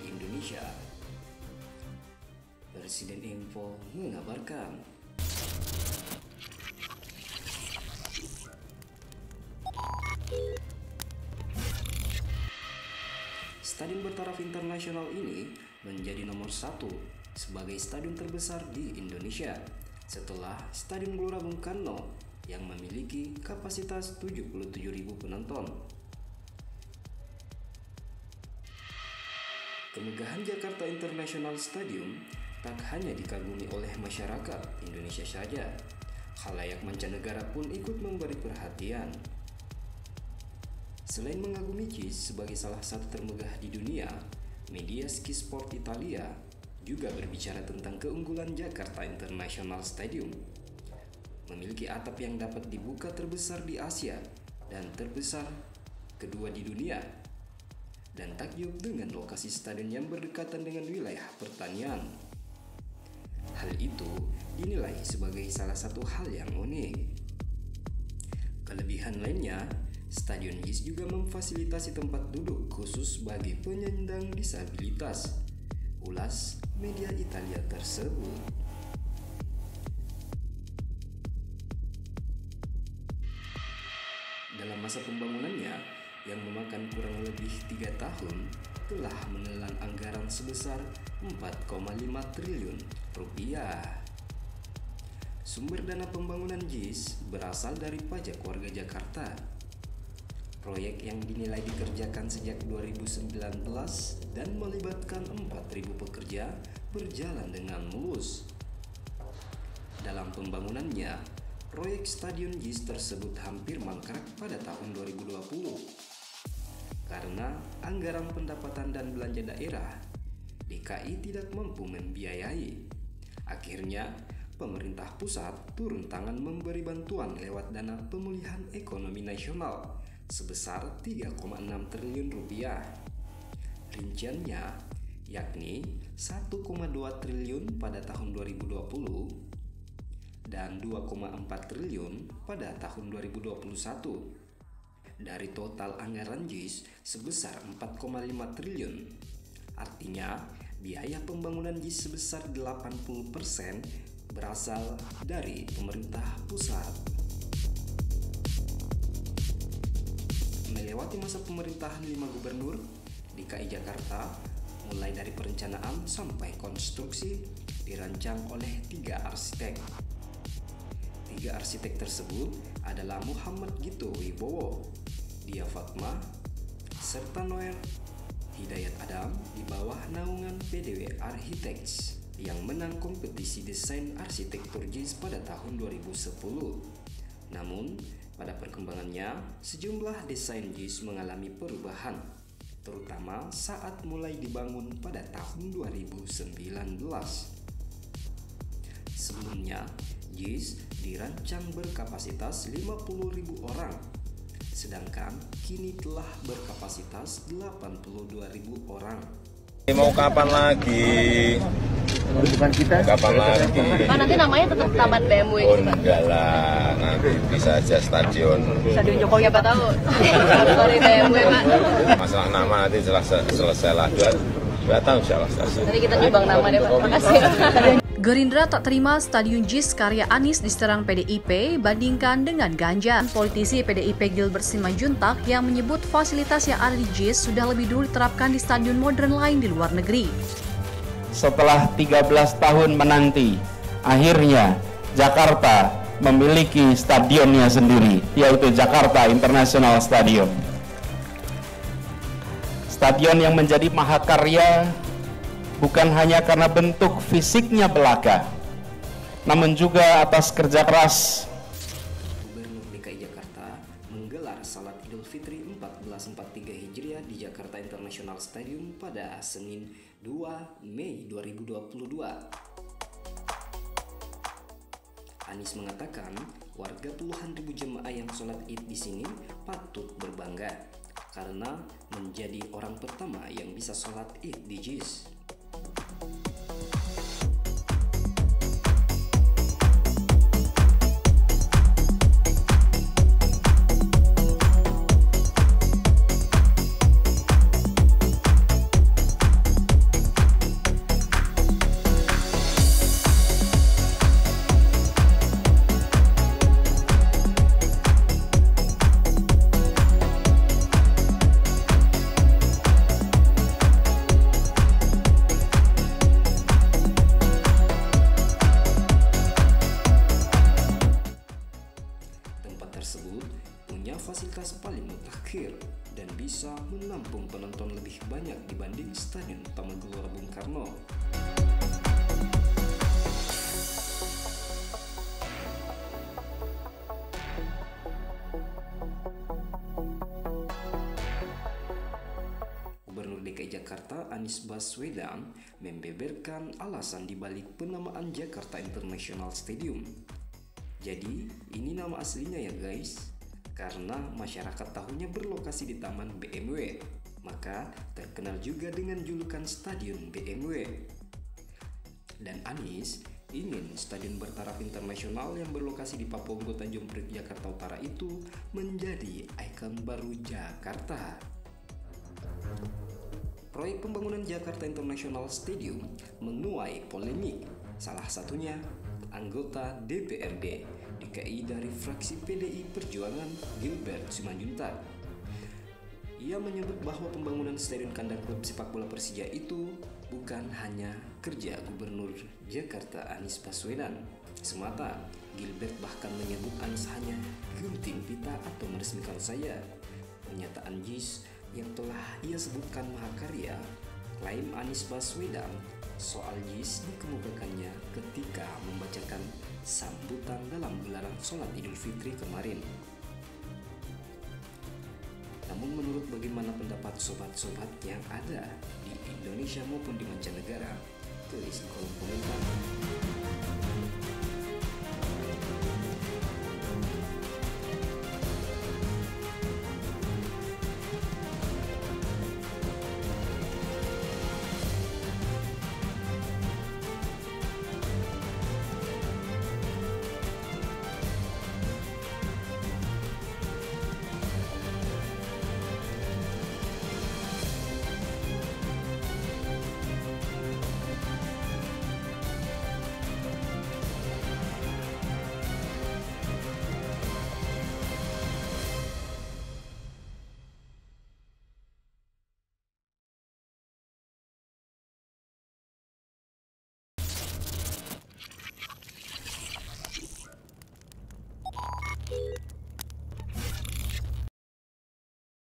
Indonesia. Presiden Info mengabarkan. Stadion bertaraf internasional ini menjadi nomor 1 sebagai stadion terbesar di Indonesia setelah Stadion Gelora Bung Karno yang memiliki kapasitas 77.000 penonton. Kemegahan Jakarta International Stadium tak hanya dikagumi oleh masyarakat Indonesia saja, khalayak mancanegara pun ikut memberi perhatian. Selain mengagumi JIS sebagai salah satu termegah di dunia, media ski sport Italia juga berbicara tentang keunggulan Jakarta International Stadium. Memiliki atap yang dapat dibuka terbesar di Asia dan terbesar kedua di dunia, dan takjub dengan lokasi stadion yang berdekatan dengan wilayah pertanian. Hal itu dinilai sebagai salah satu hal yang unik. Kelebihan lainnya, Stadion JIS juga memfasilitasi tempat duduk khusus bagi penyandang disabilitas. Ulas media Italia tersebut. Dalam masa pembangunannya yang memakan kurang lebih 3 tahun, telah menelan anggaran sebesar 4,5 triliun rupiah. Sumber dana pembangunan JIS berasal dari pajak warga Jakarta. Proyek yang dinilai dikerjakan sejak 2019 dan melibatkan 4.000 pekerja berjalan dengan mulus. Dalam pembangunannya, proyek Stadion JIS tersebut hampir mangkrak pada tahun 2020 karena anggaran pendapatan dan belanja daerah DKI tidak mampu membiayai. Akhirnya, pemerintah pusat turun tangan memberi bantuan lewat dana pemulihan ekonomi nasional sebesar 3,6 triliun rupiah. Rinciannya yakni 1,2 triliun pada tahun 2020 dan 2,4 triliun pada tahun 2021. Dari total anggaran JIS sebesar 4,5 triliun. Artinya, biaya pembangunan JIS sebesar 80% berasal dari pemerintah pusat. Melewati masa pemerintahan 5 gubernur DKI Jakarta, mulai dari perencanaan sampai konstruksi dirancang oleh 3 arsitek. 3 arsitek tersebut adalah Muhammad Gito Wibowo, Dia Fatma, serta Noer Hidayat Adam di bawah naungan PDW Architects yang menang kompetisi desain arsitektur JIS pada tahun 2010. Namun, pada perkembangannya, sejumlah desain JIS mengalami perubahan, terutama saat mulai dibangun pada tahun 2019. Sebelumnya, JIS dirancang berkapasitas 50.000 orang, sedangkan kini telah berkapasitas 82.000 orang. Mau kapan lagi? Bukan kita. Kapan lagi? Pak, nanti namanya tetap Taman BMW Oh gitu, Pak? enggak lah, nanti bisa aja stadion. Stadion Jokowi apa tahu? Sorry BMW, Pak. Masalah nama nanti selesai lah 2 tahun insya Allah selesai. Nanti kita nyumbang nama deh, Pak. Makasih. Gerindra tak terima Stadion JIS karya Anies diserang PDIP bandingkan dengan Ganjar. Politisi PDIP Gilbert Simanjuntak yang menyebut fasilitas yang ada di JIS sudah lebih dulu diterapkan di stadion modern lain di luar negeri. Setelah 13 tahun menanti, akhirnya Jakarta memiliki stadionnya sendiri, yaitu Jakarta International Stadium. Stadion yang menjadi mahakarya bukan hanya karena bentuk fisiknya belaka, namun juga atas kerja keras. Gubernur DKI Jakarta menggelar salat Idul Fitri 1443 Hijriah di Jakarta International Stadium pada Senin 2 Mei 2022. Anies mengatakan warga puluhan ribu jemaah yang sholat Id di sini patut berbangga karena menjadi orang pertama yang bisa sholat Id di JIS. Stadion Utama Gelora Bung Karno. Gubernur DKI Jakarta Anies Baswedan membeberkan alasan dibalik penamaan Jakarta International Stadium. Jadi, ini nama aslinya ya guys. Karena masyarakat tahunya berlokasi di Taman BMW, maka terkenal juga dengan julukan Stadion BMW. Dan Anies ingin stadion bertaraf internasional yang berlokasi di Paponggo Tanjung Priok Jakarta Utara itu menjadi ikon baru Jakarta. Proyek pembangunan Jakarta International Stadium menuai polemik, salah satunya anggota DPRD DKI dari fraksi PDI Perjuangan Gilbert Simanjuntak. Ia menyebut bahwa pembangunan stadion kandang klub sepak bola Persija itu bukan hanya kerja Gubernur Jakarta Anies Baswedan semata. Gilbert bahkan menyebut Anies hanya gunting pita atau meresmikan saja. Pernyataan JIS yang telah ia sebutkan mahakarya, klaim Anies Baswedan soal JIS dikemukakannya ketika membacakan sambutan dalam gelaran sholat Idul Fitri kemarin. Namun menurut bagaimana pendapat sobat-sobat yang ada di Indonesia maupun di mancanegara? Tulis di kolom komentar.